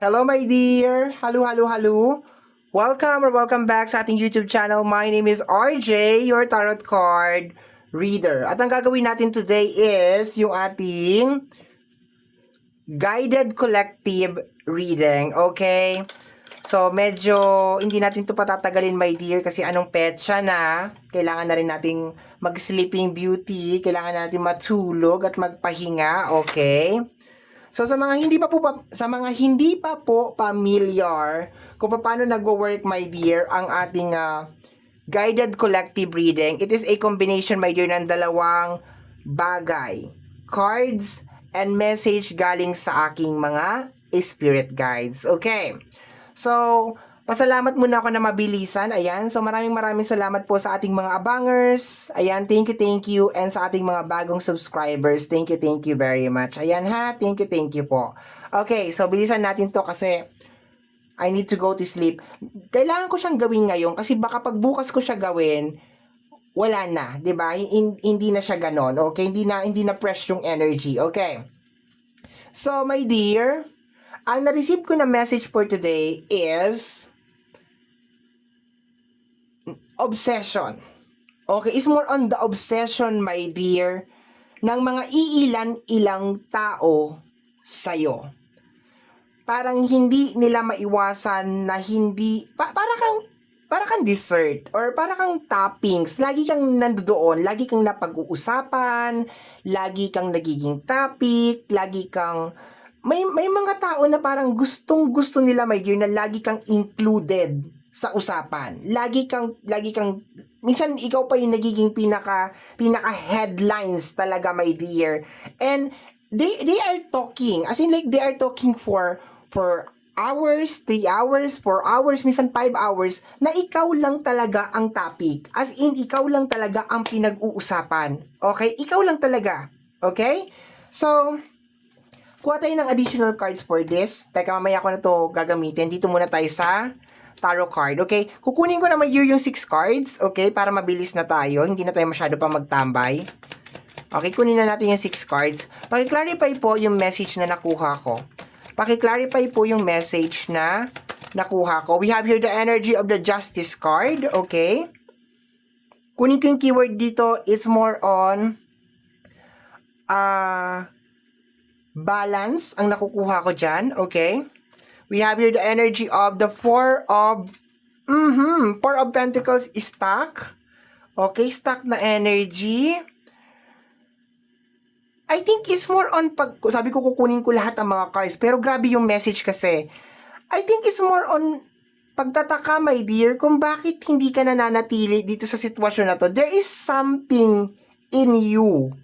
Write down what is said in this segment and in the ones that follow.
Hello my dear! Hello! Welcome back sa ating YouTube channel. My name is RJ, your tarot card reader. At ang gagawin natin today is yung ating guided collective reading, okay? So, medyo hindi natin to patatagalin my dear kasi anong petsa na. Kailangan na rin nating mag-sleeping beauty. Kailangan natin matulog at magpahinga, okay? So sa mga hindi pa po familiar kung paano nagwo-work my dear ang ating guided collective reading, it is a combination my dear ng dalawang bagay, cards and message galing sa aking mga spirit guides. Okay. So, pasalamat muna ako na mabilisan. Ayan. So, maraming salamat po sa ating mga abangers. Ayan, thank you. And sa ating mga bagong subscribers, thank you very much. Ayan ha, thank you po. Okay, so bilisan natin to kasi I need to go to sleep. Kailangan ko siyang gawin ngayon kasi baka pag bukas ko siya gawin, wala na, 'di ba? Hindi na siya ganon. Okay, hindi na fresh yung energy. Okay. So, my dear, ang na-receive ko na message for today is obsession. Okay, it's more on the obsession, my dear, ng mga iilan-ilang tao sa'yo. Parang hindi nila maiwasan na hindi, para kang dessert or para kang toppings. Lagi kang nandoon, lagi kang napag-uusapan, lagi kang nagiging topic, lagi kang may mga tao na parang gustong-gusto nila my dear na lagi kang included sa usapan. Lagi kang minsan ikaw pa yung nagiging pinaka headlines talaga my dear. And they are talking, as in like they are talking for hours, 3 hours, 4 hours, minsan 5 hours na ikaw lang talaga ang topic. As in ikaw lang talaga ang pinag-uusapan. Okay? Ikaw lang talaga. Okay? So, kuha tayo ng additional cards for this. Teka, mamaya ko na to gagamitin. Dito muna tayo sa tarot card. Okay? Kukunin ko na may yung 6 cards. Okay? Para mabilis na tayo. Hindi na tayo masyado pa magtambay. Okay? Kunin na natin yung 6 cards. Paki-clarify po yung message na nakuha ko. Paki-clarify po yung message na nakuha ko. We have here the energy of the Justice card. Okay? Kunin ko yung keyword dito. It's more on balance ang nakukuha ko dyan, okay? We have here the energy of the Four of Pentacles stack. Okay, stack na energy. I think it's more on sabi ko kukunin ko lahat ang mga cards, pero grabe yung message kasi. I think it's more on pagtataka, my dear, kung bakit hindi ka nananatili dito sa sitwasyon na to. There is something in you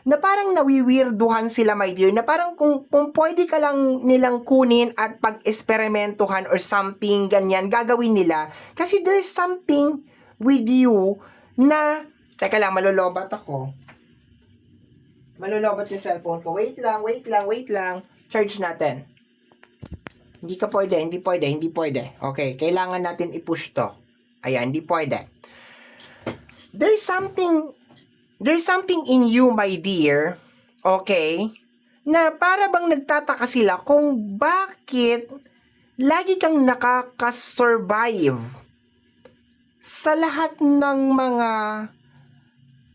na parang nawiwirduhan sila, my dear, na parang kung pwede ka lang nilang kunin at pag-esperimentuhan or something ganyan, gagawin nila. Kasi there's something with you na, teka lang, malulobat ako. Malulobat yung cellphone ko. Wait lang. Charge natin. Hindi pwede. Okay, kailangan natin i-push to. Ayan, hindi pwede. There's something in you, my dear, okay, na para bang nagtataka sila kung bakit lagi kang nakaka-survive sa lahat ng mga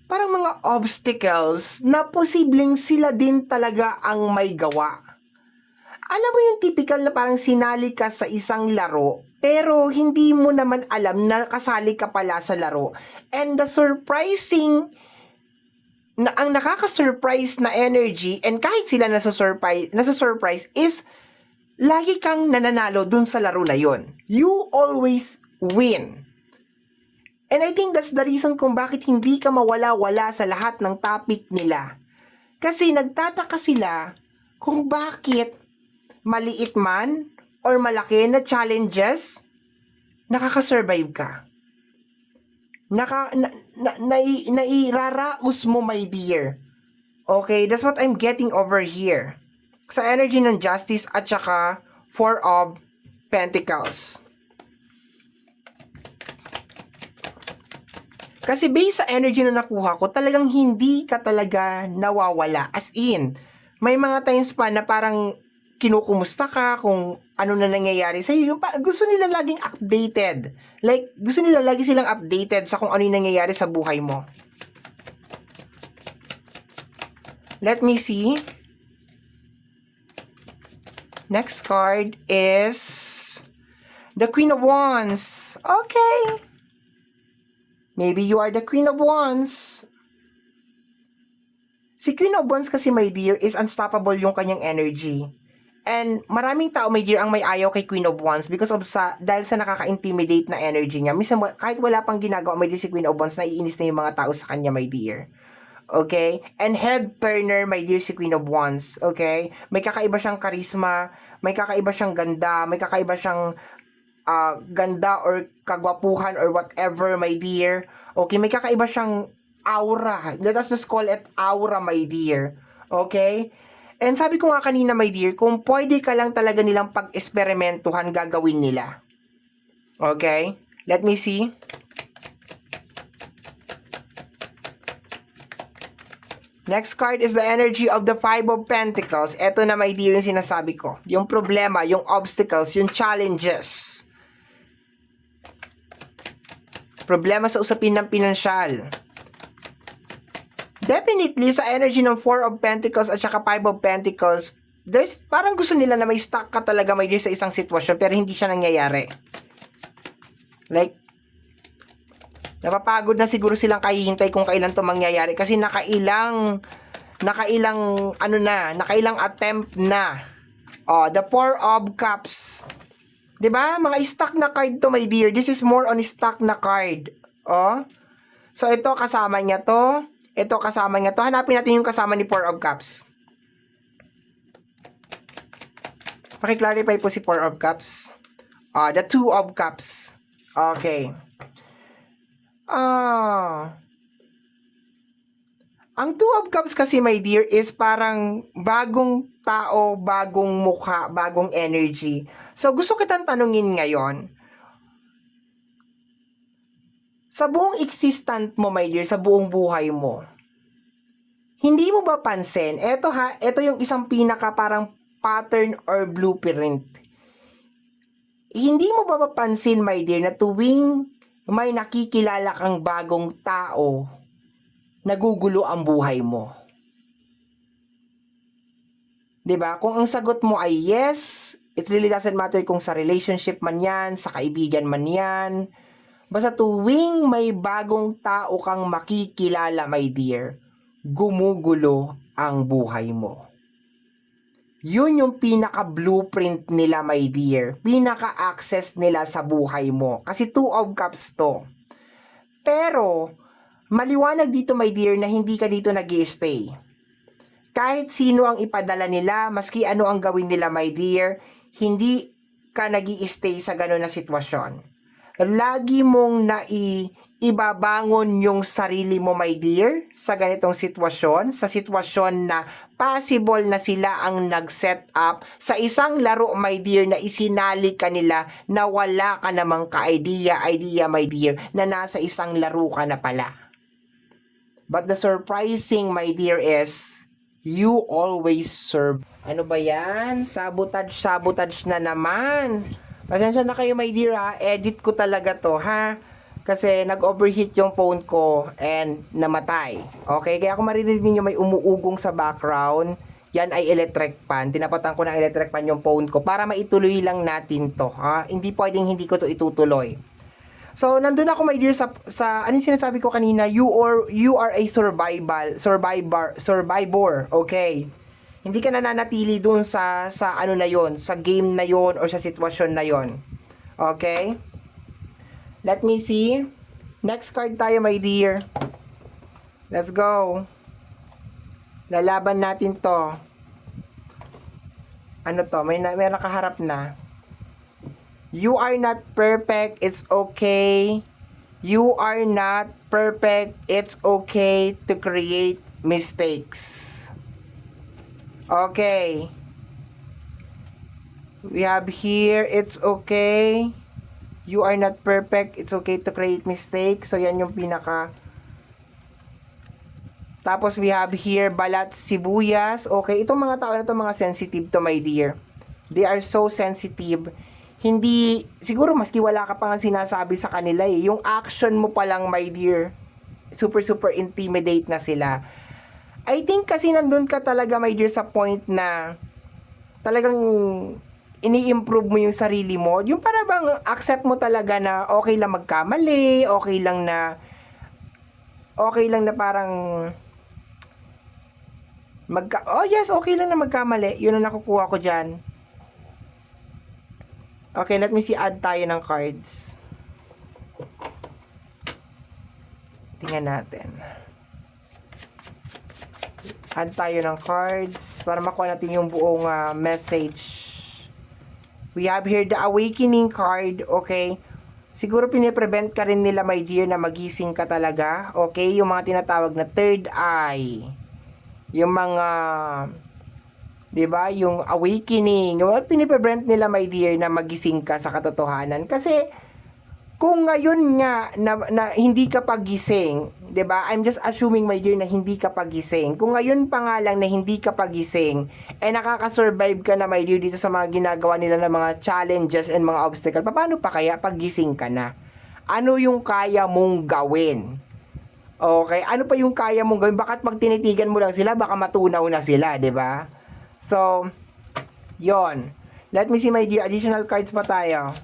parang mga obstacles na posibleng sila din talaga ang may gawa. Alam mo yung typical na parang sinali ka sa isang laro pero hindi mo naman alam na kasali ka pala sa laro. And the surprising na ang nakaka-surprise na energy and kahit sila nasa-surprise is lagi kang nananalo dun sa laro na yon. You always win. And I think that's the reason kung bakit hindi ka mawala-wala sa lahat ng topic nila. Kasi nagtataka sila kung bakit maliit man or malaki na challenges, nakaka-survive ka. Nairaraos mo, my dear. Okay, that's what I'm getting over here. Sa energy ng Justice at saka Four of Pentacles. Kasi based sa energy na nakuha ko, talagang hindi ka talaga nawawala. As in, may mga times pa na parang kinukumusta ka kung ano na nangyayari sa iyo. Yung gusto nila laging updated. Like, gusto nila lagi silang updated sa kung ano yung nangyayari sa buhay mo. Let me see. Next card is the Queen of Wands. Okay. Maybe you are the Queen of Wands. Si Queen of Wands kasi, my dear, is unstoppable yung kanyang energy. And maraming tao, my dear, ang may ayaw kay Queen of Wands because of dahil sa nakaka-intimidate na energy niya. Minsan, kahit wala pang ginagawa, my dear, si Queen of Wands, naiinis na yung mga tao sa kanya, my dear. Okay? And head turner, my dear, si Queen of Wands. Okay? May kakaiba siyang charisma, may kakaiba siyang ganda, may kakaiba siyang ganda or kagwapuhan or whatever, my dear. Okay? May kakaiba siyang aura. Let us just call it aura, my dear. Okay? And sabi ko nga kanina, my dear, kung pwede ka lang talaga nilang pag-esperimentuhan, gagawin nila. Okay? Let me see. Next card is the energy of the Five of Pentacles. Ito na, my dear, yung sinasabi ko. Yung problema, yung obstacles, yung challenges. Problema sa usapin ng pinansyal. Definitely, sa energy ng Four of Pentacles at saka Five of Pentacles, parang gusto nila na may stuck ka talaga, my dear, sa isang sitwasyon, pero hindi siya nangyayari. Like, napapagod na siguro silang kahihintay kung kailan to mangyayari kasi nakailang attempt na. Oh, the Four of Cups. 'Di ba? Mga stuck na card to, my dear. This is more on stuck na card. Oh. So ito kasama niya to. Ito kasama niya to. Hanapin natin yung kasama ni Four of Cups. Paki-clarify po si Four of Cups. The Two of Cups. Okay. Ang Two of Cups kasi, my dear, is parang bagong tao, bagong mukha, bagong energy. So, gusto kitang tanungin ngayon, sa buong existence mo, my dear, sa buong buhay mo, hindi mo ba pansin, eto yung isang pinaka parang pattern or blueprint. Hindi mo ba mapansin, my dear, na tuwing may nakikilala kang bagong tao, nagugulo ang buhay mo? 'Di ba? Kung ang sagot mo ay yes, it really doesn't matter kung sa relationship man yan, sa kaibigan man yan. Basta tuwing may bagong tao kang makikilala, my dear, gumugulo ang buhay mo. Yun yung pinaka-blueprint nila, my dear. Pinaka-access nila sa buhay mo. Kasi Two of Cups to. Pero, maliwanag dito, my dear, na hindi ka dito nag-i-stay. Kahit sino ang ipadala nila, maski ano ang gawin nila, my dear, hindi ka nag-i-stay sa gano'n na sitwasyon. Lagi mong ibabangon yung sarili mo, my dear, sa ganitong sitwasyon, sa sitwasyon na possible na sila ang nag-set up sa isang laro, my dear, na isinali ka nila na wala ka namang ka-idea, my dear, na nasa isang laro ka na pala. But the surprising, my dear, is you always serve. Ano ba yan? Sabotage na naman. Pasensya na kayo, my dear, ha. Edit ko talaga to, ha. Kasi nag-overheat yung phone ko and namatay. Okay? Kaya kung marinig niyo may umuugong sa background, yan ay electric fan. Tinapatan ko ng electric fan yung phone ko para maituloy lang natin to, ha. Hindi pwedeng hindi ko to itutuloy. So, nandun ako, my dear, sa ano yung sinasabi ko kanina, you are a survivor, okay? Hindi ka nananatili dun sa ano na yon, sa game na yon or sa sitwasyon na yon. Okay? Let me see. Next card tayo, my dear. Let's go. Lalaban natin to. Ano to? May nakaharap na. You are not perfect, it's okay. You are not perfect, it's okay to create mistakes. Okay. We have here, it's okay. You are not perfect, it's okay to create mistakes. So, yan yung pinaka. Tapos, we have here, balat sibuyas. Okay, itong mga tao na to, mga sensitive to, my dear. They are so sensitive. Hindi, siguro maski wala ka pa nga sinasabi sa kanila eh. Yung action mo pa lang, my dear, super intimidate na sila. I think kasi nandun ka talaga, my dear, sa point na talagang ini-improve mo yung sarili mo. Yung para bang accept mo talaga na okay lang magkamali, okay lang na parang oh yes, okay lang na magkamali. Yun ang nakukuha ko dyan. Okay, let me see, add tayo ng cards. Tingnan natin. Add tayo ng cards para makuha natin yung buong message. We have here the awakening card, okay? Siguro piniprevent ka rin nila, my dear, na magising ka talaga, okay? Yung mga tinatawag na third eye. Yung mga, di ba? Yung awakening. Yung piniprevent nila, my dear, na magising ka sa katotohanan. Kasi, kung ngayon nga na hindi ka pagising, 'di ba? I'm just assuming, my dear, na hindi ka pagising. Kung ngayon pa nga lang na hindi ka pagising, nakaka-survive ka na, my dear, dito sa mga ginagawa nila ng mga challenges and mga obstacle. Paano pa kaya pagising ka na? Ano yung kaya mong gawin? Okay, ano pa yung kaya mong gawin? Bakit pag tinitigan mo lang sila, baka matunaw na sila, 'di ba? So, 'yon. Let me see, my dear, additional cards pa tayo.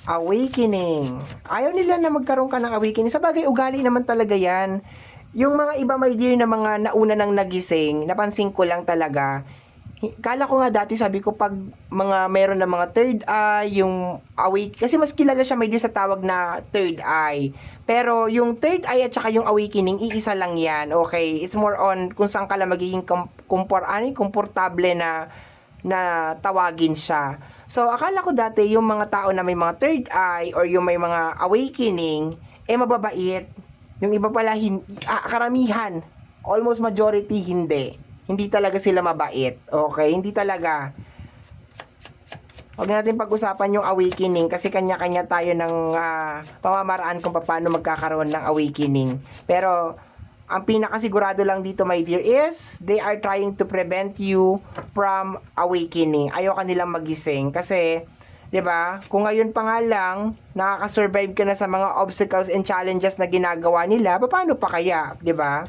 Awakening. Ayaw nila na magkaroon ka ng awakening. Sa bagay, ugali naman talaga yan. Yung mga iba, my dear, na mga nauna nang nagising, napansin ko lang talaga. Kala ko nga dati, sabi ko, pag mga meron na mga third eye, yung awake, kasi mas kilala siya, my dear, sa tawag na third eye. Pero yung third eye at saka yung awakening, iisa lang yan. Okay? It's more on kung saan ka lang magiging komportable na tawagin siya. So, akala ko dati yung mga tao na may mga third eye or yung may mga awakening, mababait. Yung iba pala, karamihan, almost majority, hindi. Hindi talaga sila mabait. Okay? Hindi talaga. Huwag natin pag-usapan yung awakening kasi kanya-kanya tayo ng pamamaraan kung paano magkakaroon ng awakening. Pero, ang pinakasigurado lang dito, my dear, is they are trying to prevent you from awakening. Ayaw ka nilang magising kasi, 'di ba? Kung ngayon pa nga lang nakaka-survive ka na sa mga obstacles and challenges na ginagawa nila, paano pa kaya, 'di ba?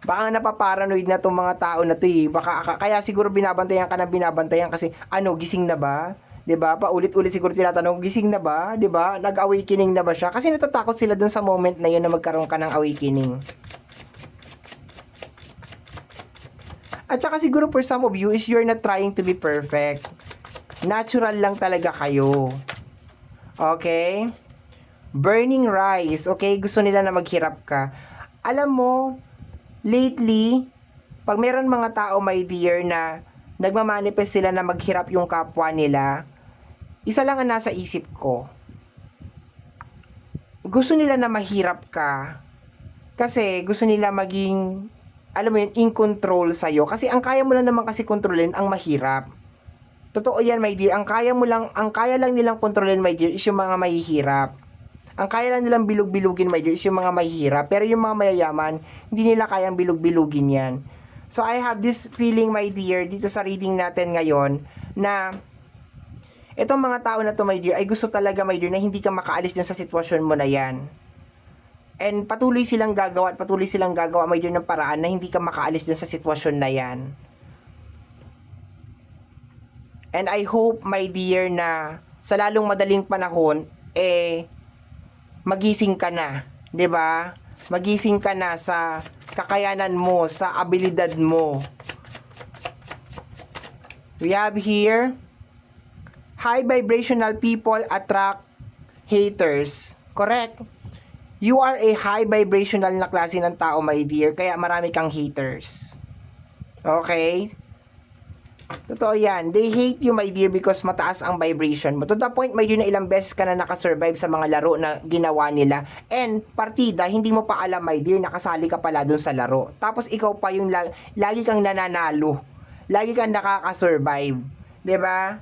Baka napaparanoid na tong mga tao na 'to eh. Baka kaya siguro binabantayan ka na binabantayan kasi gising na ba? 'Di ba? Paulit-ulit siguro tinatanong, gising na ba? 'Di ba? Nag-awakening na ba siya? Kasi natatakot sila dun sa moment na 'yon na magkaroon ka ng awakening. At saka siguro for some of you is you're not trying to be perfect. Natural lang talaga kayo. Okay? Burning rice. Okay? Gusto nila na maghirap ka. Alam mo, lately, pag meron mga tao, my dear, na nagmamanifest sila na maghirap yung kapwa nila, isa lang ang nasa isip ko. Gusto nila na mahirap ka kasi gusto nila maging, alam mo yun, in control sa'yo. Kasi ang kaya mo lang naman kasi kontrolin ang mahirap. Totoo yan, my dear. Ang kaya lang nilang kontrolin, my dear, is yung mga mahihirap. Ang kaya lang nilang bilog-bilugin, my dear, is yung mga mahihirap. Pero yung mga mayayaman, hindi nila kayang bilog-bilugin yan. So, I have this feeling, my dear, dito sa reading natin ngayon, na itong mga tao na to, my dear, ay gusto talaga, my dear, na hindi ka makaalis din sa sitwasyon mo na yan. And patuloy silang gagawa, my dear, ng paraan na hindi ka makaalis din sa sitwasyon na yan. And I hope, my dear, na sa lalong madaling panahon, magising ka na, 'di ba? Magising ka na sa kakayanan mo, sa abilidad mo. We have here, high vibrational people attract haters. Correct? You are a high vibrational na klase ng tao, my dear, kaya marami kang haters. Okay? Totoo yan. They hate you, my dear, because mataas ang vibration mo. To the point, my dear, na ilang beses ka na nakasurvive sa mga laro na ginawa nila. And partida, hindi mo pa alam, my dear, nakasali ka pala dun sa laro. Tapos ikaw pa yung lagi kang nananalo. Lagi kang nakakasurvive. 'Di ba?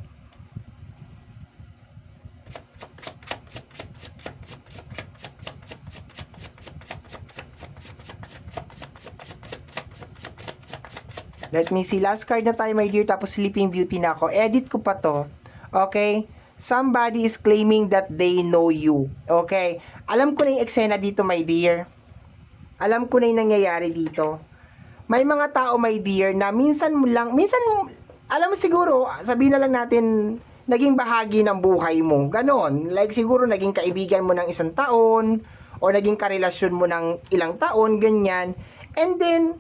Let me see. Last card na tayo, my dear. Tapos Sleeping Beauty na ako. Edit ko pa to. Okay? Somebody is claiming that they know you. Okay? Alam ko na yung eksena dito, my dear. Alam ko na yung nangyayari dito. May mga tao, my dear, na minsan, alam mo siguro, sabihin na lang natin, naging bahagi ng buhay mo. Ganon. Like siguro, naging kaibigan mo ng isang taon, o naging karelasyon mo ng ilang taon, ganyan. And then,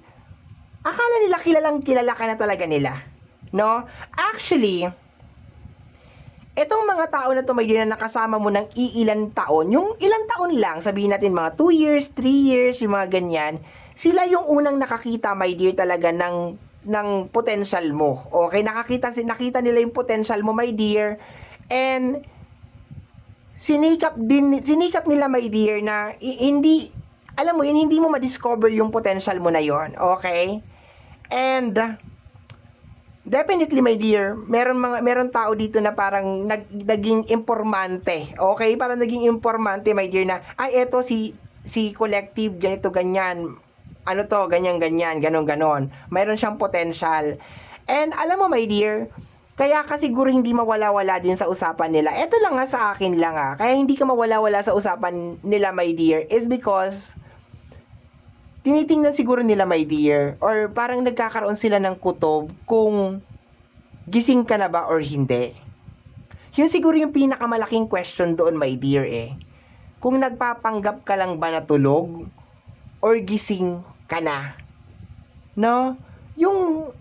akala nila kilala ka na talaga nila. No? Actually, etong mga tao na to, may na nakasama mo ng iilan taon, yung ilang taon lang, sabihin natin mga 2 years, 3 years, yung mga ganyan, sila yung unang nakakita, my dear, talaga ng potential mo. Okay, nakita nila yung potential mo, my dear, and sinikap nila, my dear, na hindi, alam mo yun, hindi mo ma-discover yung potential mo na yon. Okay? And definitely, my dear, meron tao dito na parang naging informante. Okay? Parang naging informante, my dear, na eto si Collective ganito ganyan. Ano to, ganyan ganyan, ganon. Mayroon siyang potential. And alam mo, my dear, kaya ka siguro hindi mawala-wala din sa usapan nila. Eto lang nga sa akin lang kaya hindi ka mawala-wala sa usapan nila, my dear, is because tinitingnan siguro nila, my dear, or parang nagkakaroon sila ng kutob kung gising ka na ba or hindi. Yun siguro yung pinakamalaking question doon, my dear, kung nagpapanggap ka lang ba na tulog or gising ka na. No? Yung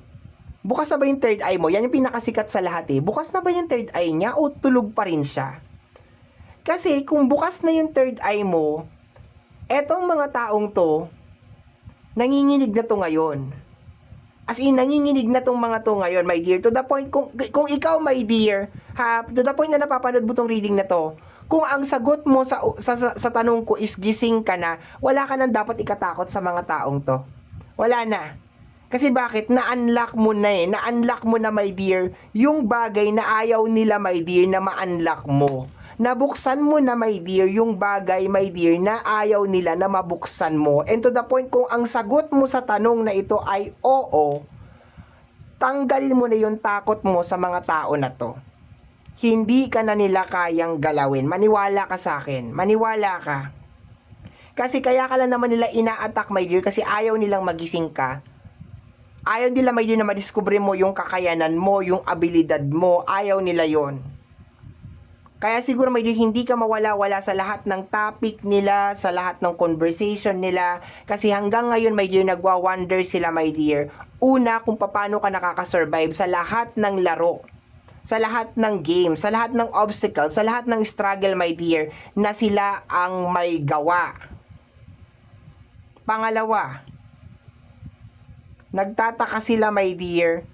bukas na ba yung third eye mo? Yan yung pinakasikat sa lahat Bukas na ba yung third eye niya o tulog pa rin siya? Kasi kung bukas na yung third eye mo, etong mga taong to, nanginginig na to ngayon. As in, nanginginig na tong mga to ngayon, my dear. To the point, kung ikaw, my dear, to the point na napapanood mo tong reading na to, kung ang sagot mo sa tanong ko is gising ka na, wala ka nang dapat ikatakot sa mga taong to. Wala na. Kasi bakit? Na-unlock mo na Na-unlock mo na, my dear, yung bagay na ayaw nila, my dear, na ma-unlock mo. Nabuksan mo na, my dear, yung bagay, my dear, na ayaw nila na mabuksan mo. And to the point, kung ang sagot mo sa tanong na ito ay oo, tanggalin mo na yung takot mo sa mga tao na to. Hindi ka na nila kayang galawin. Maniwala ka sa akin. Maniwala ka. Kasi kaya ka lang naman nila ina-attack, my dear, kasi ayaw nilang magising ka. Ayaw nila, my dear, na madiskubre mo yung kakayanan mo, yung abilidad mo. Ayaw nila yon. Kaya siguro, my dear, hindi ka mawala-wala sa lahat ng topic nila, sa lahat ng conversation nila. Kasi hanggang ngayon, my dear, nagwa-wonder sila, my dear. Una, kung paano ka nakakasurvive sa lahat ng laro, sa lahat ng game, sa lahat ng obstacle, sa lahat ng struggle, my dear, na sila ang may gawa. Pangalawa, nagtataka sila, my dear,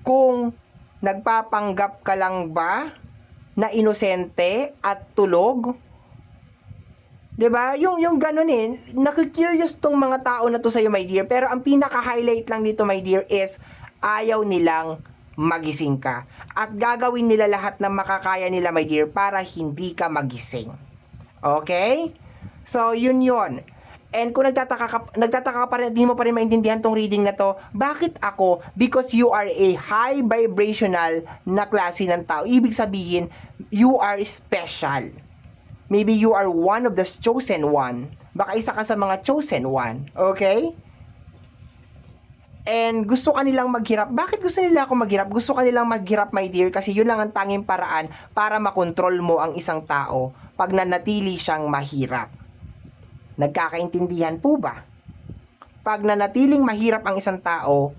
kung nagpapanggap ka lang ba na inosente at tulog. 'Di ba? Yung ganun nakikurious tong mga tao na to sa iyo, my dear, pero ang pinaka-highlight lang dito, my dear, is ayaw nilang magising ka. At gagawin nila lahat ng makakaya nila, my dear, para hindi ka magising. Okay? So, yun. And kung nagtataka ka pa rin, hindi mo pa rin maintindihan tong reading na to, bakit ako? Because you are a high vibrational na klase ng tao. Ibig sabihin, you are special. Maybe you are one of the chosen one. Baka isa ka sa mga chosen one. Okay? And gusto ka nilang maghirap. Bakit gusto nila ako maghirap? Gusto ka nilang maghirap, my dear, kasi yun lang ang tanging paraan para makontrol mo ang isang tao pag nanatili siyang mahirap. Nagkakaintindihan po ba? Pag nanatiling mahirap ang isang tao,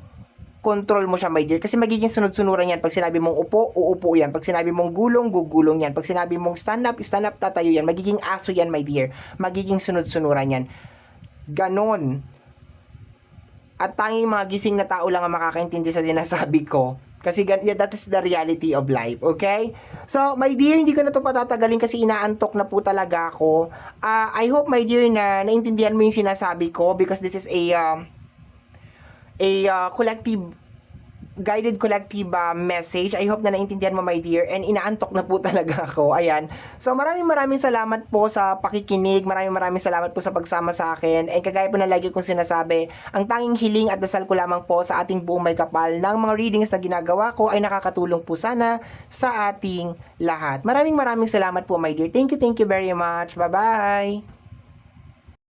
control mo siya, my dear. Kasi magiging sunod-sunuran yan. Pag sinabi mong upo, uupo yan. Pag sinabi mong gulong, gugulong yan. Pag sinabi mong stand up, tatayo yan. Magiging aso yan, my dear. Magiging sunod-sunuran yan. Ganon. At tanging mga gising na tao lang ang makakaintindi sa sinasabi ko. Kasi that is the reality of life, okay? So, my dear, hindi ko na ito patatagalin kasi inaantok na po talaga ako. I hope, my dear, na naintindihan mo yung sinasabi ko because this is a collective guided collective message. I hope na naintindihan mo, my dear, and inaantok na po talaga ako. Ayan. So maraming salamat po sa pakikinig. Maraming salamat po sa pagsama sa akin. And kagaya po na lagi kong sinasabi, ang tanging hiling at dasal ko lamang po sa ating buong may kapal ng mga readings na ginagawa ko ay nakakatulong po sana sa ating lahat. Maraming salamat po, my dear. Thank you very much. Bye-bye.